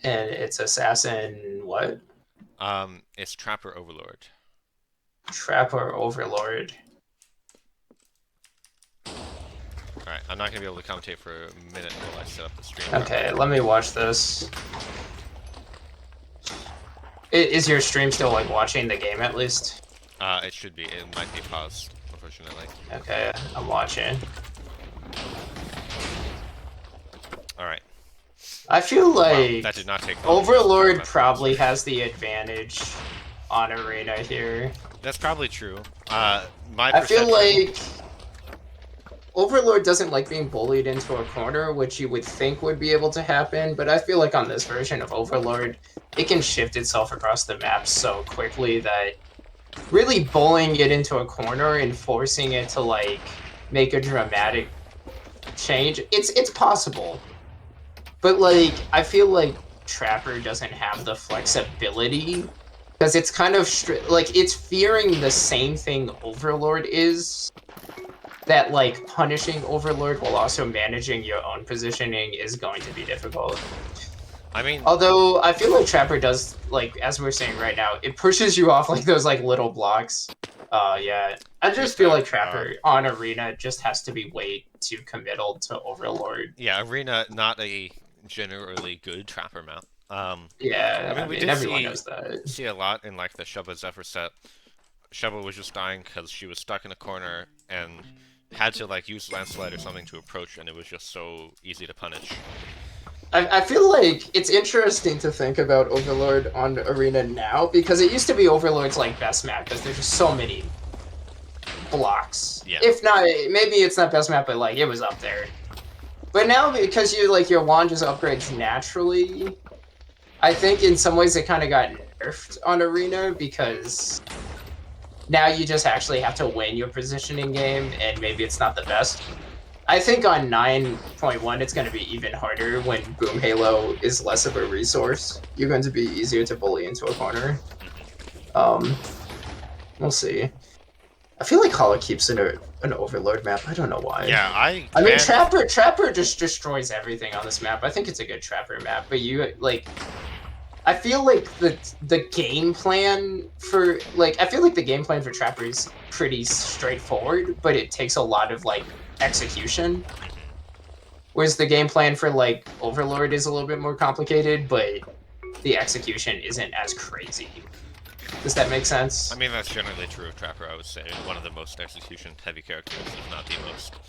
And it's assassin what? It's Trapper Overlord. Trapper Overlord. Alright, I'm not gonna be able to commentate for a minute while I set up the stream Okay, properly. let me watch this. Is your stream still like watching the game at least? It should be. It might be paused, unfortunately. Okay, I'm watching. Alright. I feel Wow, that like did not take long enough to prep Overlord my first. probably has the advantage on Arena here. That's probably true. My I feel perception. like Overlord doesn't like being bullied into a corner, which you would think would be able to happen, but I feel like on this version of Overlord, it can shift itself across the map so quickly that really bullying it into a corner and forcing it to like make a dramatic change, it's possible. But like I feel like Trapper doesn't have the flexibility because it's kind of like it's fearing the same thing Overlord is, that like punishing Overlord while also managing your own positioning is going to be difficult. I mean, Although I feel like Trapper does, like as we're saying right now, it pushes you off like those like little blocks. Yeah. I here's just feel that. like Trapper on Arena just has to be way too committal to Overlord. Yeah, Arena, not a generally good Trapper map. I Yeah, mean, I we mean did everyone see knows that. see a lot in like the Shubba Zephyr set. Shubba was just dying because she was stuck in a corner and had to like use landslide or something to approach, and it was just so easy to punish. I feel like it's interesting to think about Overlord on Arena now because it used to be Overlord's like best map because there's just so many blocks. Yeah. If not, maybe it's not best map, but like it was up there. But now because you like your wand just upgrades naturally, I think in some ways it kind of got nerfed on Arena because now you just actually have to win your positioning game, and maybe it's not the best. I think on 9.1 it's going to be even harder when Boom Halo is less of a resource. You're going to be easier to bully into a corner. Hmm. Um, we'll see. I feel like Hollow keeps an Overlord map. I don't know why. Yeah, I I mean, can't. Trapper just destroys everything on this map. I think it's a good Trapper map, but you like. I feel like the game plan for like I feel like the game plan for Trapper is pretty straightforward, but it takes a lot of like execution. Mhm. Whereas the game plan for like Overlord is a little bit more complicated, but the execution isn't as crazy. Does that make I sense? mean, that's generally true of Trapper. I would say one of the most execution-heavy characters, if not the most.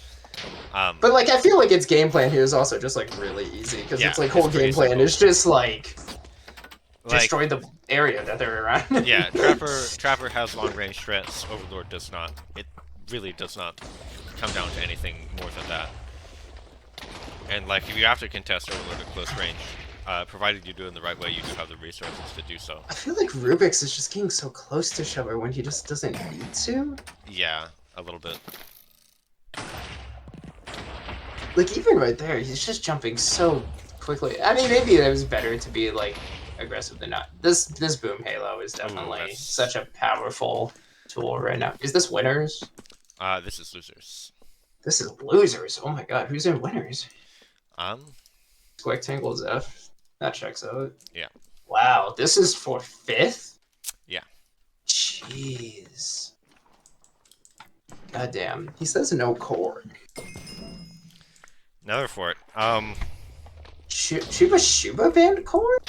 Um, But like I feel like its game plan here is also just like really easy because yeah, its like it's whole pretty game plan simple. is just like Like, destroy the area that they're around. yeah, Trapper has long-range threats. Overlord does not. It really does not come down to anything more than that. And like, if you have to contest Overlord at close range, provided you do it in the right way, you do have the resources to do so. I feel like Rubik's is just getting so close to Shover when he just doesn't need to. Yeah, a little bit. Like even right there, he's just jumping so quickly. I mean, maybe it was better to be like aggressive than not. This Boom Halo is Ooh, definitely that's. such a powerful tool right now. Is this winners? This is losers. This is losers. Oh my god, who's in winners? Um, Rectangles F. That checks out. yeah, Wow, this is for fifth? yeah. Jeez. Goddamn. He says no core. Another fort. Shuba banned core?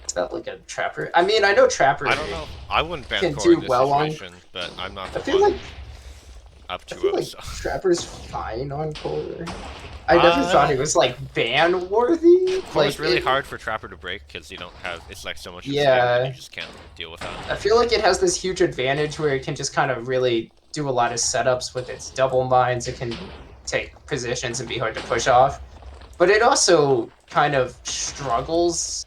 Is that like a Trapper? I mean, I know Trapper I don't know. I wouldn't ban can core in do this well on. situation, but I'm not I the feel one like up I feel 2-0, like so. Trapper's fine on core. I never thought Uh, it was like ban worthy. core is Like really it, hard for Trapper to break because you don't have. It's like so much at stake, and you yeah. just can't deal with that. I feel like it has this huge advantage where it can just kind of really do a lot of setups with its double mines. It can take positions and be hard to push off. But it also kind of struggles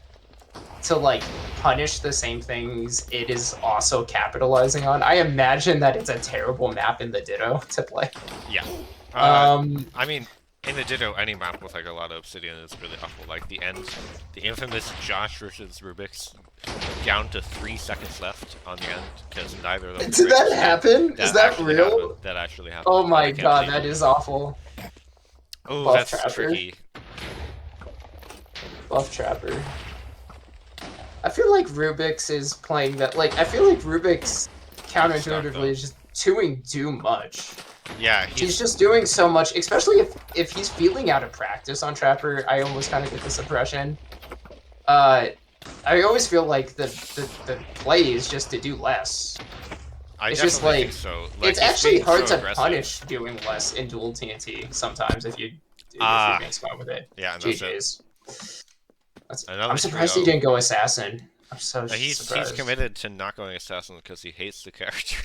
to like punish the same things it is also capitalizing on. I imagine that it's a terrible map in the Ditto to play. Yeah. Uh, Um, I mean, in the Ditto, any map with like a lot of obsidian is really awful. Like the end, the infamous Josh versus Rubik's, down to 3 seconds left on the end because neither of them could did break the that stone. happen? Is That that actually happened. real? That actually happened. Oh I my can't god, believe that it. is awful. Oh, Buff that's Trapper. tricky. buff Trapper. I feel like Rubik's is playing that. Like, I feel like Rubik's Stuck, counterintuitively though. is just doing too much. Yeah, He's he's just doing so much, especially if he's feeling out of practice on Trapper. I almost kind of get this impression. Uh, I always feel like the play is just to do less. I It's just definitely think like so. Like it's he's actually being hard so to aggressive. punish doing less in Duel TNT sometimes if you're Ah, being smart with it. yeah, and that's it. GG's. I'm Another surprised he 3-0. didn't go assassin. I'm so He's surprised. committed to not going assassin because he hates the character.